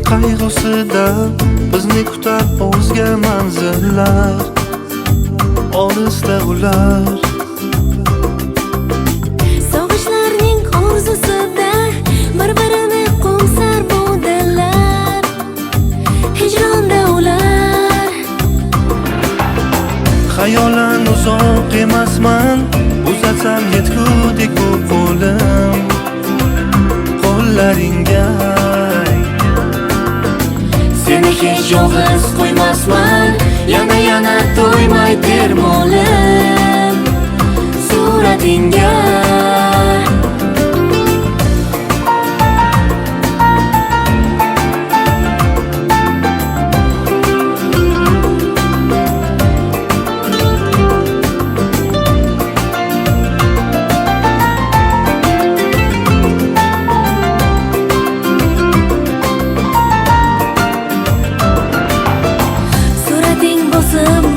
qayg'usida bizni kutar o'zga manzillar, olisda ular. Sog'ishlarning orzusida bir-birini qo'msar bu dillar, hijronda ular. Xayolan uzoq emasman, uzatsam yetgudek bu qo'lim qo'llaringga. Seni hech yolg'iz qo'ymasman, yana to'ymay termolim suratingga.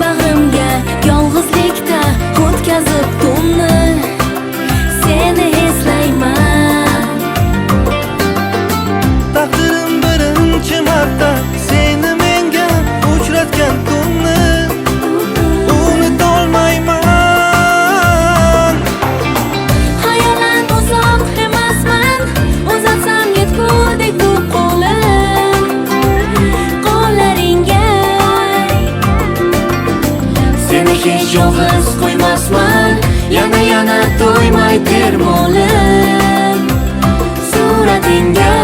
Bag'rimga yolg'izlikda o'tkazib tunni seni eslayman. Taqdirim birinchi marta seni menga uchratgan kunni unutolmayman. Xayolan uzoq emasman, uzatsam yetgudek bu qo'lim qo'llaringga. Seni hech yolg'iz qo'ymasman, yana to'ymay termolim suratingga.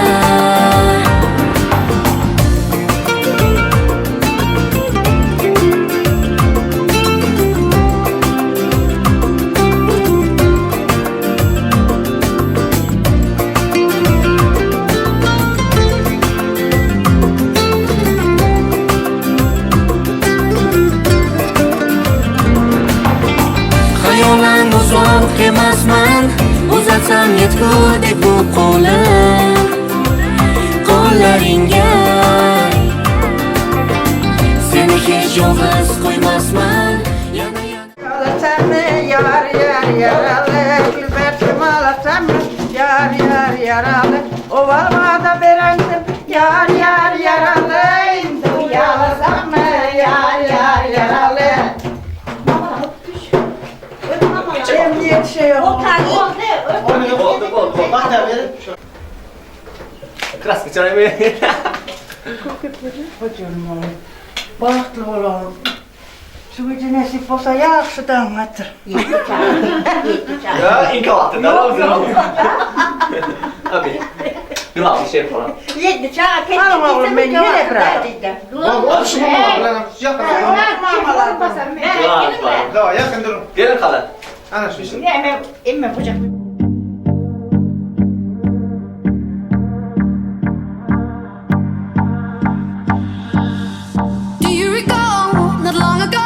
Xayolan uzoq emasman, uzatsam yetgudek bu qo'lim qo'llaringga. Seni hech yolg'iz qo'ymasman, yana Alasamı yar yaralı, gülbertim alasamı yar yaralı. Ovalmada berendim yar yaralı, indi yalasamı yar yaralı. Emniyet şey yok. Oldu. Bak da verin. Kraska çay verin. Hocam balıklı olalım. Şu gece nasip olsa yaxşıdan atır. Ya inka attı da lazım. Abi. Gülah bir şey falan. Yedi çağa kendi Alın oğlum beni yine bırak. Bak şu mamalar yakın. Gülah yakın durun. Gelin kalın. Ana şu işin. Emme bıçak. Do you recall not long ago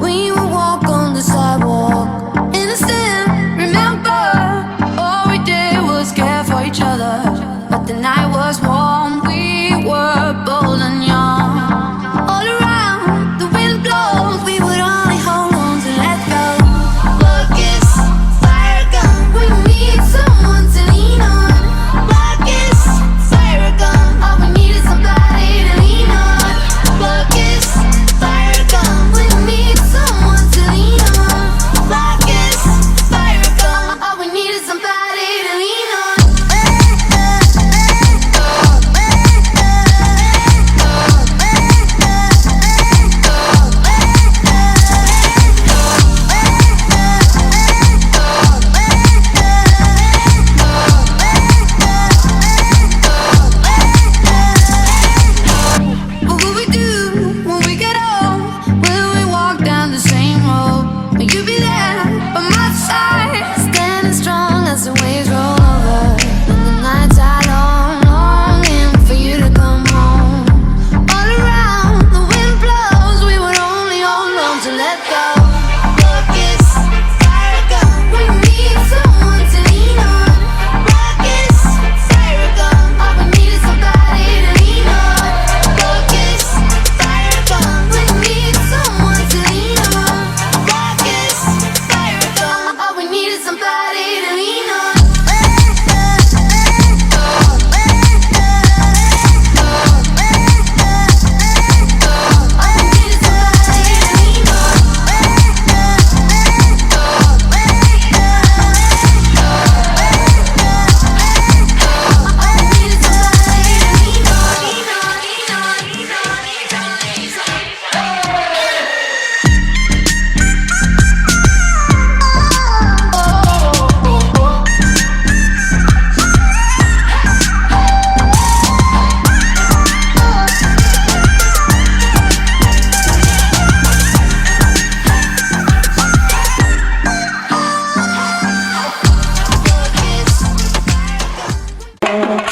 when you would walk on the sidewalk? Innocent, remember, all we did was care for each other. But the night was warm, we were bold and young. All around, the wind blows, we would only hold on to let go. Focus, fire gun, we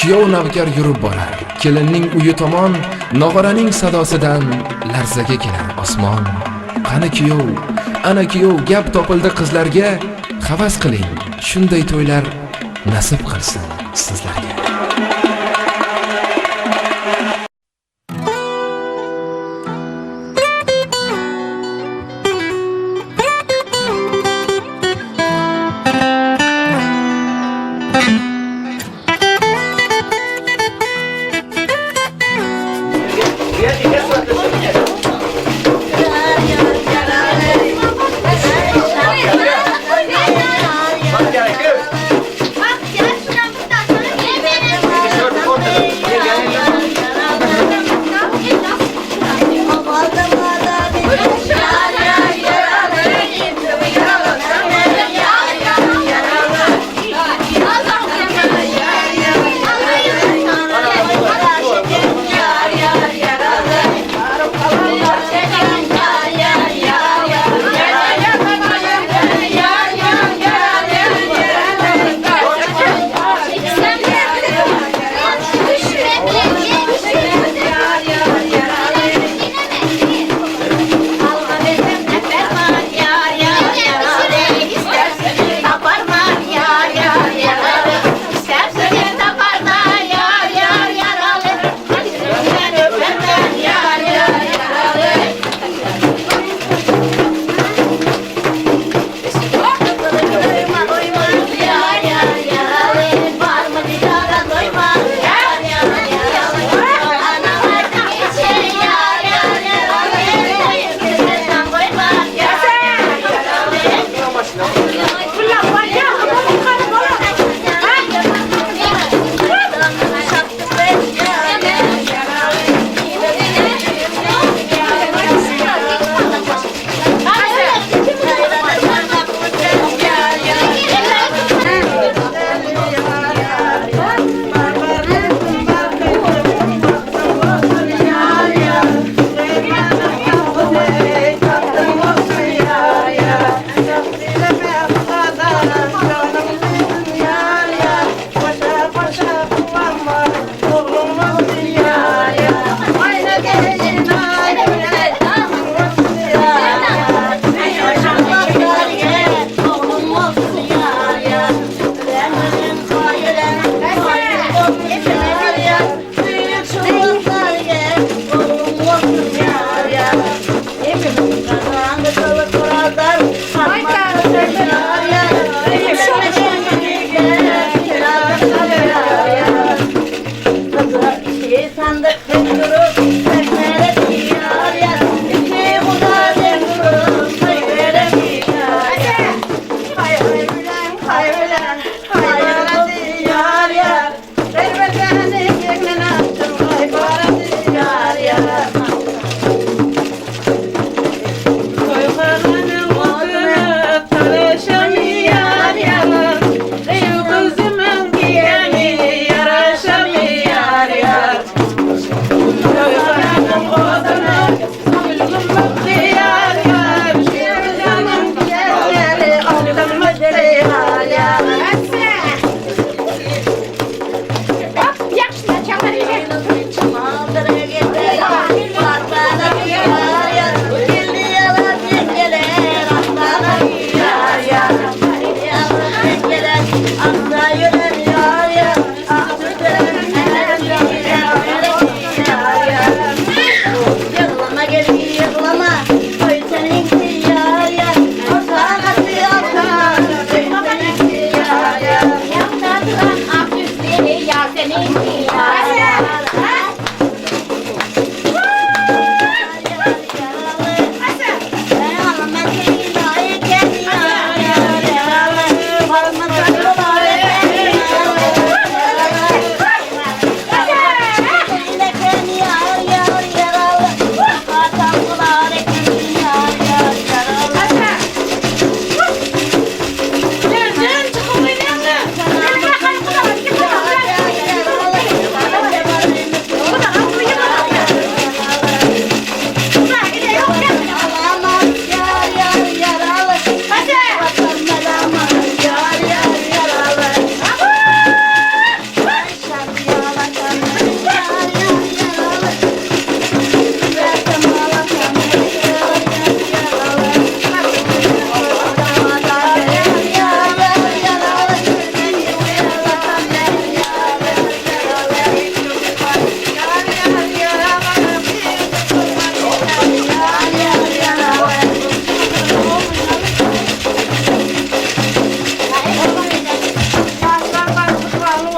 kuyov navkar yurib borar. Kelinning uyi tomon nog'oraning sadosidan larzaga kelar osmon. Qani kuyov, ana kuyov, gap topildi qizlarga. Havas qiling, shunday to'ylar nasib qilsin sizlarga.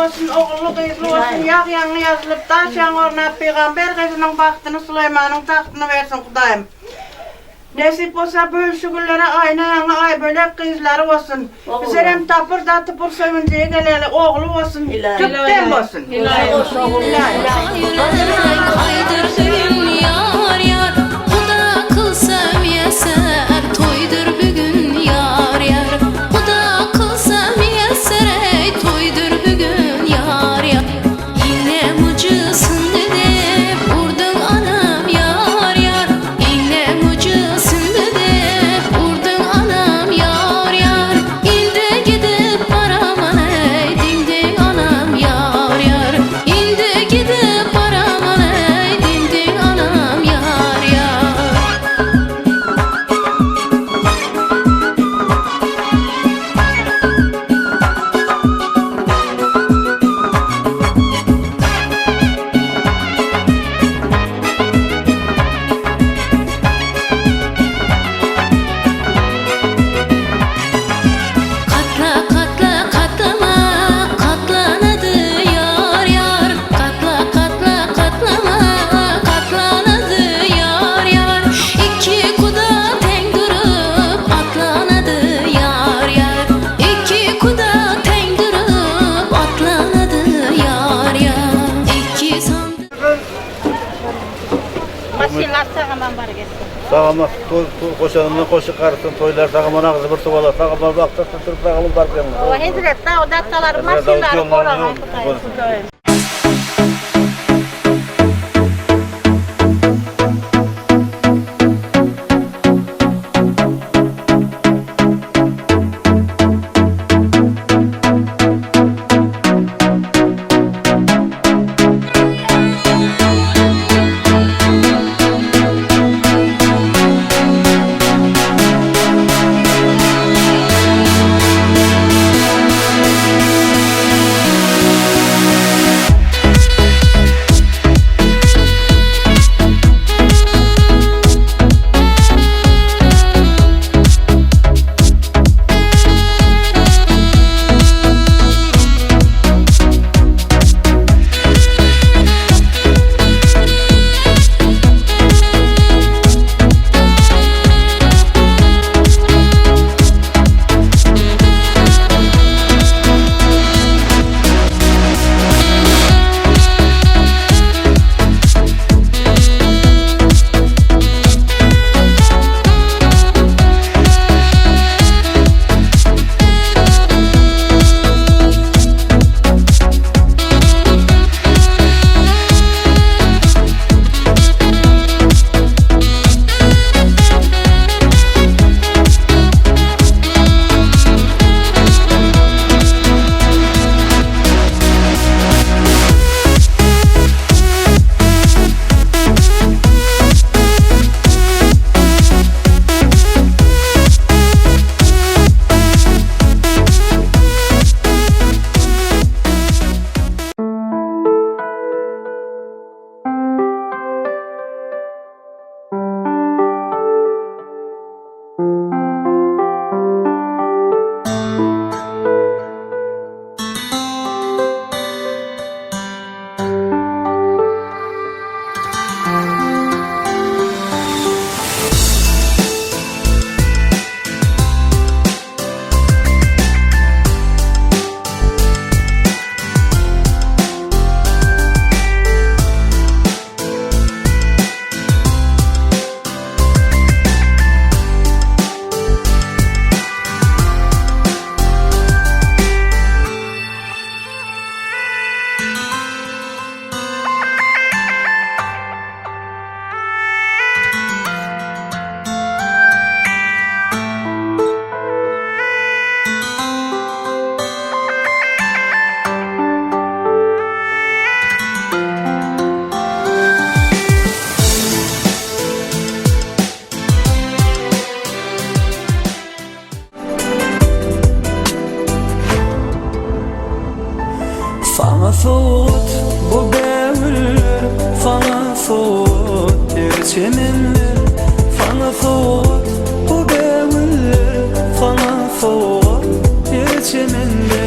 olsun, oğullu kızlı olsun, yağ yanı yazılıp taş yan ornap peygamber kızının baktını Süleyman'ın tahtını versin Kudayım. Nesip olsa böyle şükürlere ayna yanı ay bölek kızları olsun. Bize hem tapır da tıpır sevinceye geleli oğlu olsun, tüpten olsun. Hayır, haydır düğün yar yar. Bu da kılsam yeser, toydur bugün yar yar. Bu da kılsam yeser, ey toydur bugün yar yar. Yine mucısın dedi, vurdun anam yar yar. Yine mucısın dedi, vurdun anam yar yar. İlde gidip araman ey ding ding anam yar yar. İlde gidip araman ey ding ding anam yar yar. Katla katla katlama, katlanadı yar yar. Katla katla katlama, katlanadı yar yar. İki kuda teng durup atlanadı yar yar. İki kuda teng durup atlanadı yar yar. İki sandık. Maşinlar sağaman var geçsin. Sağama koşanımdan koşu karısın, toylar sağaman ağzı bir tuvala, sağaman bakta tutup sağaman barkın. O hizret o dattalar maşinlar koragan Kudayım. فوت بقاولر فانا فوت ترسمنر فانا فوت بقاولر فانا فوت ترسمنر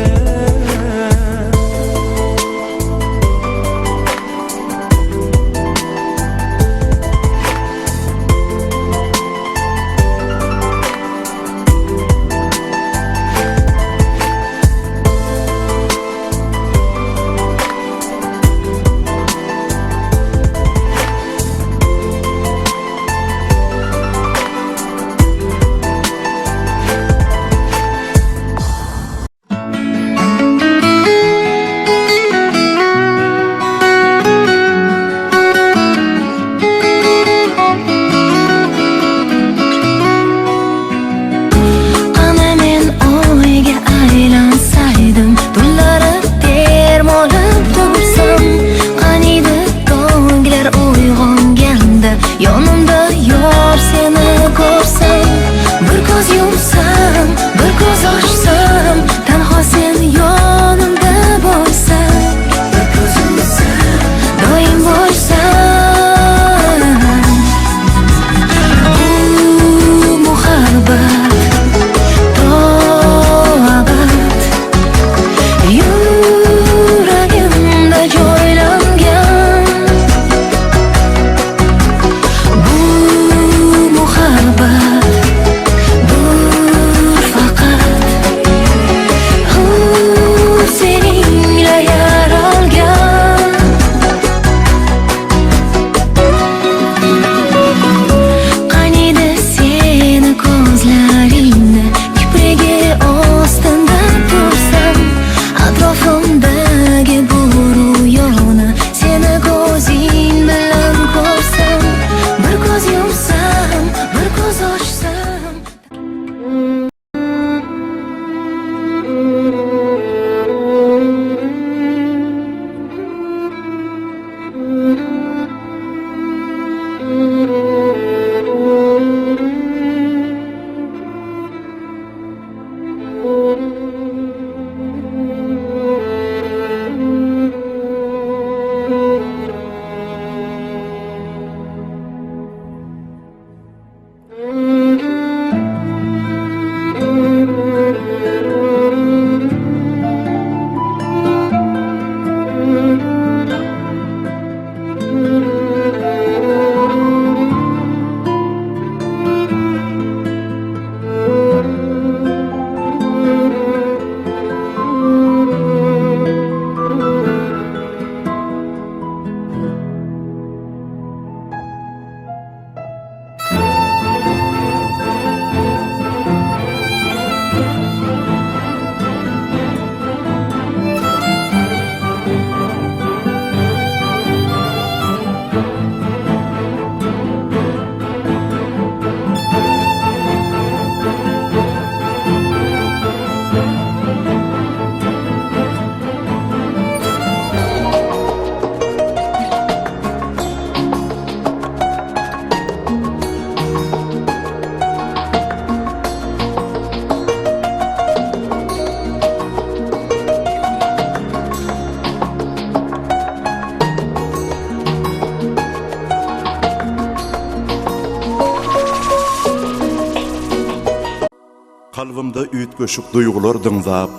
Kalbımda üýtgeşik duýgular dıňzap,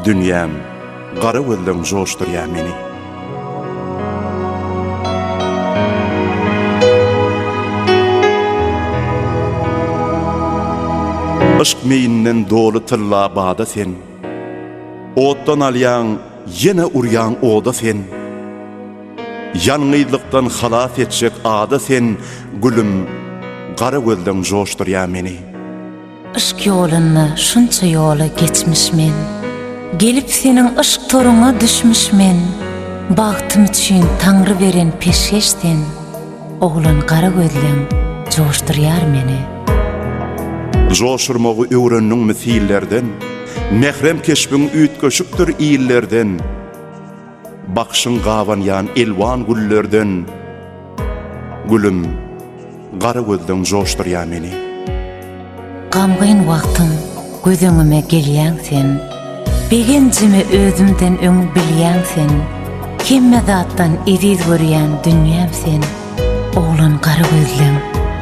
dünyam gara gözleň joşdurýar meni. Aşk meýinden dolu tylla bada sen, otdan alýan ýene urýan oda sen, ýalňyzlykdan halas etjek ada sen, gülüm gara gözleň joşdurýar meni. Işk yolunu şunça yola geçmişmen, gelip senin ışk toruna düşmüşmen, bagtym üçin Taňry beren peşkeşden, oğlan gara gözleň joşdurýar meni. Joşurmagy öwrenniň misillerden, mehrem keşbiň üýtgeşikdir iýillerden, bakşyň gawanýan elwan güllerden, gülüm gara gözleň joşdurýar meni. Gamgyn wagtym gözüňime gelýän sen, begenjimi özümden öň bilýän sen, hemme zatdan ediz görýän dünýäm sen, oğlan gara gözleň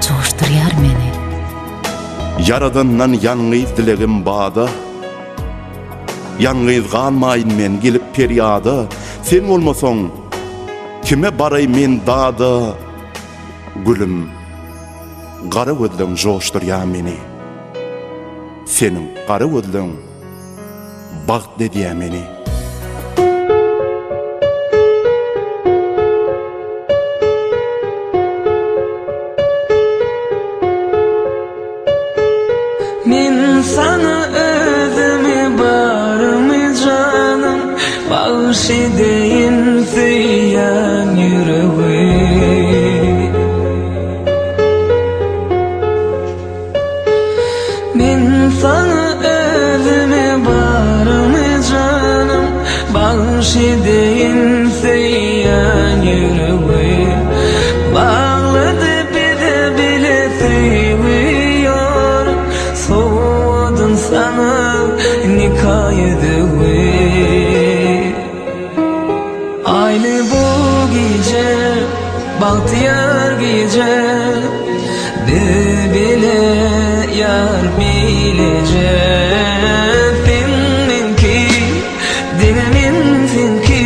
joşdurýar meni. Yaradandan ýalňyz dilegim bada, ýalňyz galmaýyn men gelip peryada, sen bolmasaň kime baray men dada, gülüm gara gözleň joşdurýar meni. Senin gara gözleň bagt edýär meni. Men sana özümi barmy canım, bağış edeyin süýän ýüregi. Men sana özümi barmy canım, bağış edeyin süýän ýüregi. Bağlady bizi bile süýüyor, soğudun sana nikah edegi. Aynı bu gece, bahtiyar gece, biz bile yar bilecek. Seninki, diliminsinki,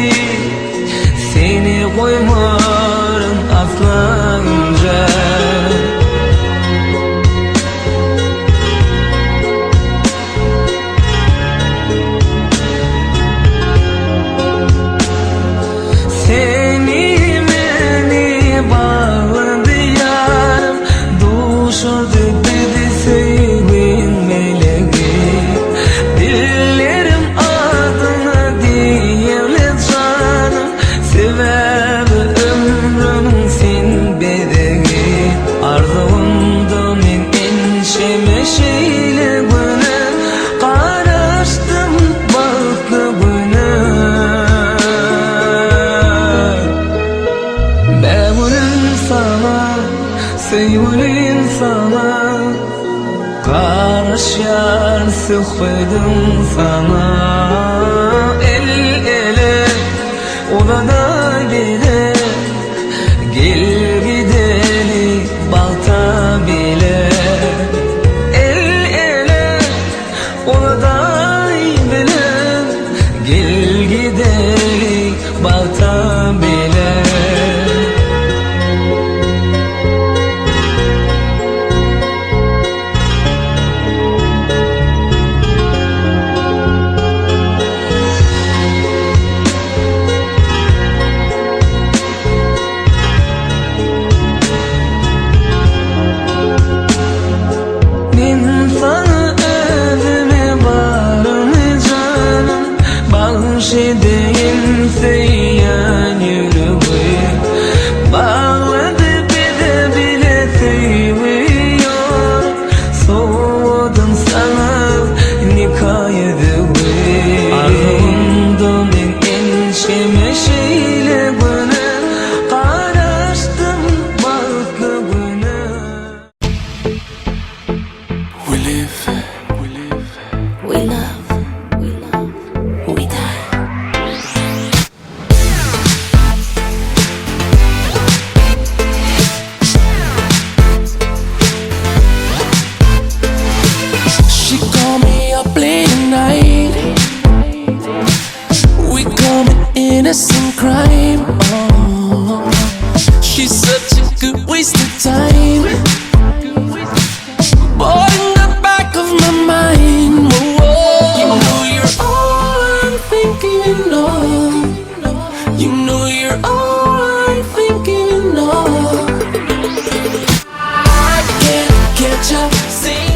seni koymarım aslanca. Seni meni bağladı yarım, duşurdu bizi sevgin meleği. Dillerim adına diyevle canım, sebebi ömrümün sen bedeği. Arzuğumda men enşeme şeyle güne, karaştım balıklı güne. Beğulim sana, sevgulim sana, karış yar sıkıydım sana. El ele, odada bile, gel gidelim balta bile. El ele, odada bile, gel gidelim balta bile. Men sana özümi barmy canım, bağış edeyin süýän ýüregi. Bağlady bizi bile süýüyor, soğudun sana nikah edegi. Arzuğumda men enşeme şeyle güne, karaştım balıklı güne. We live, We love, we die. innocent crime. Oh, she's such a good waste of time. But in the back of my mind, whoa, you know you're all I'm thinking of. You know you're all I'm thinking of. I can't catch a single.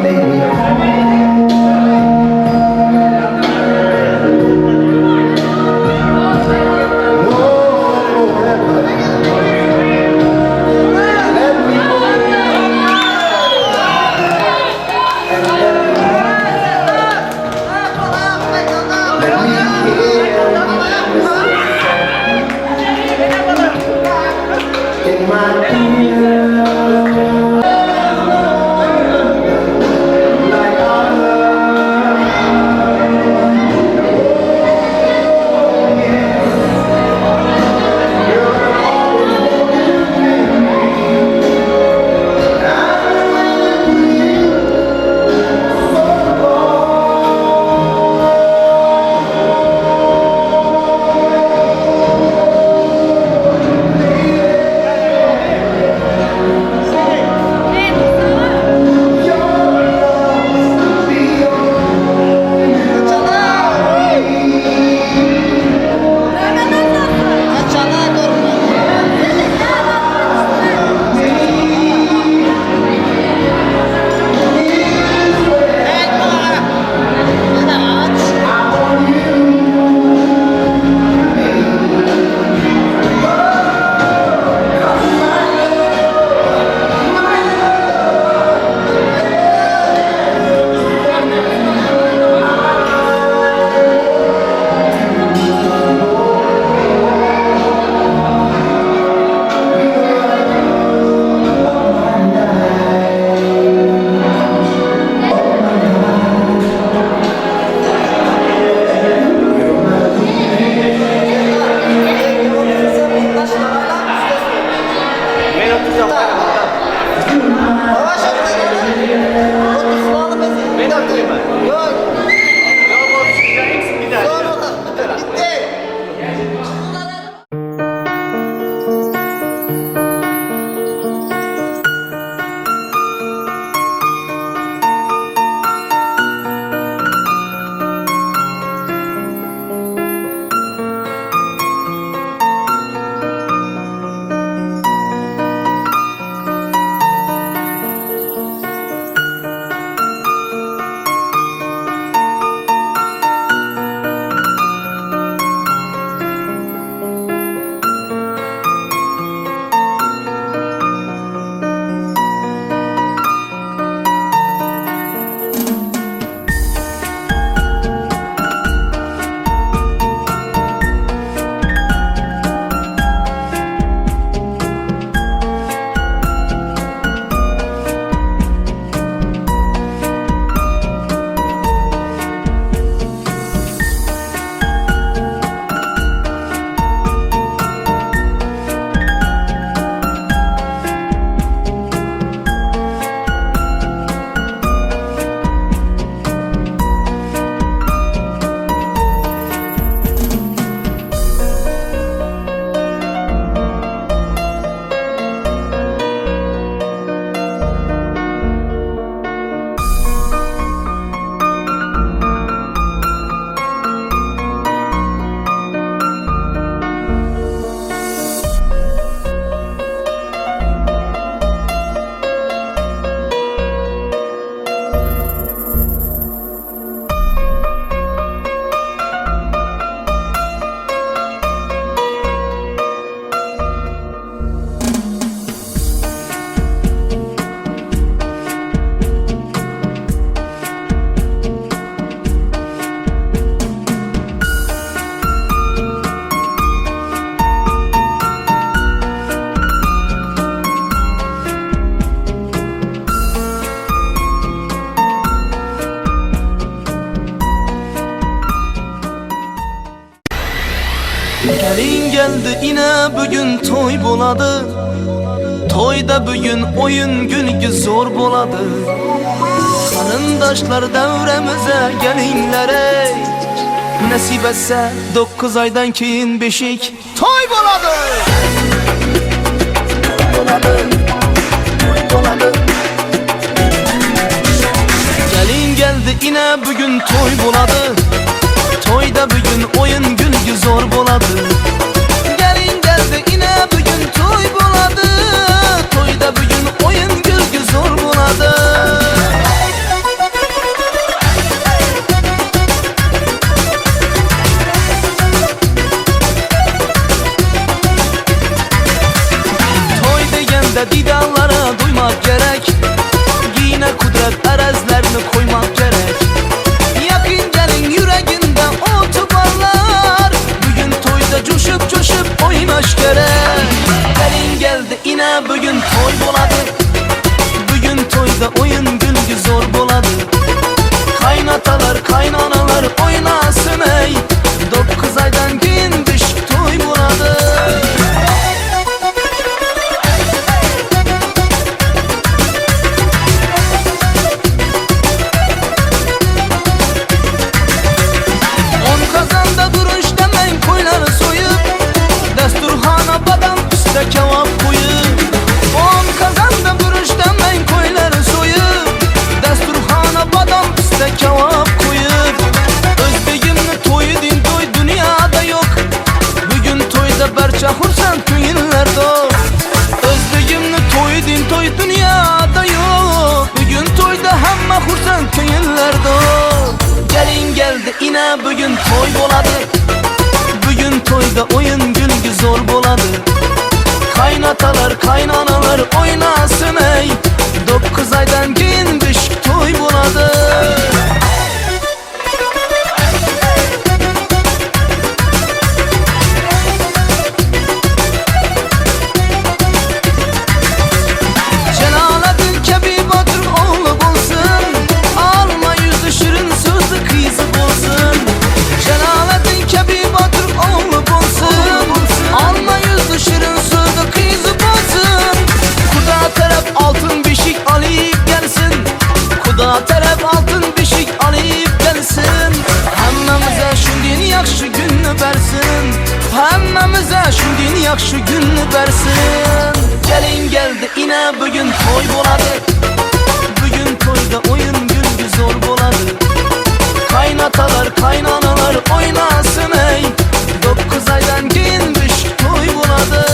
Maybe ine bugün toy boladı. Toyda bugün oyun gülgü zor boladı. Karındaşlar devremize gelinler ey. Nasip etse 9 aydan keyin beşik toy boladı. Gelin geldi ine bugün toy boladı. Toyda bugün oyun gülgü zor boladı. Gelin geldi ine bugün toy boladı. Toyda bugün oyun gülgü zor boladı. Toy degende didallara duymak gerek. Yine kudret erezlerini koymak gerek. Yakın gelin yüreğinde otobarlar. Bugün toyda coşup oynaş gerek. Gelin geldi ine bugün toy boladı. Bugün toyda oyun gülgü zor boladı. Kaynatalar kaynanalar oynasın ey. 9 aydan keyin beşik toy boladı. Kazanda duruş demeyin koyları soyup. Desturhana badam üstte kebap koyup. 10 kazanda duruş demeyin koyları soyup. Desturhana badam üstte kebap koyup. Özbegimli toyu din toy dünyada yok. Bugün toyda berçe hursan köyünler dok. Özbegimli toyu din toy dünyada yok. Bugün toyda hemme hursan köyünler dok. Gelin geldi ine bugün toy boladı. Bugün toyda oyun gülgü zor boladı. Kaynatalar kaynanalar oynasın ey. 9 aydan keyin beşik toy boladı. Celalettin Kebi Batur oğlu bulsun. Alma yüzlü şirin sözlü kızı bulsun. Celalettin Kebi Batur oğlu bulsun. Alma yüzlü şirin sözlü kızı bulsun. Kuda taraf altın beşik alıp gelsin. Kuda taraf altın beşik alıp gelsin. Hemmemize şundin yakşı gününü versin. Hemmemize şundin yakşı gününü versin. Gelin geldi ine bugün toy boladı. Bugün toyda oyun gülgü zor boladı. Kaynatalar kaynanalar oynasın ey. 9 aydan keyin beşik toy boladı.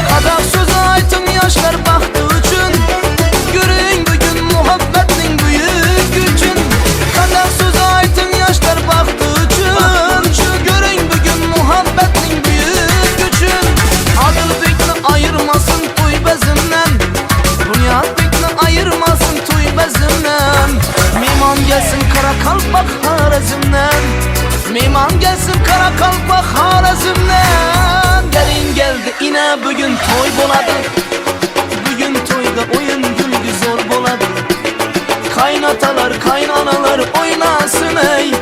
Kadar söz aytın yaşlar baktı üçün. Görün bugün muhabbetinin büyük gücün. Kadar söz aytın yaşlar baktı üçün. Görün bugün muhabbetinin büyük gücün. Adıl bekle ayırmasın toy bezimden. Dünya bekle ayırmasın toy bezimden. Meyman gelsin kara kalpak Harazimden. Meyman gelsin kara kalpak Harazimden. Gelin geldi ine bugün toy boladı. Bugün toyda oyun gülgü zor boladı. Kaynatalar kaynanalar oynasın ey.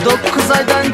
9 aydan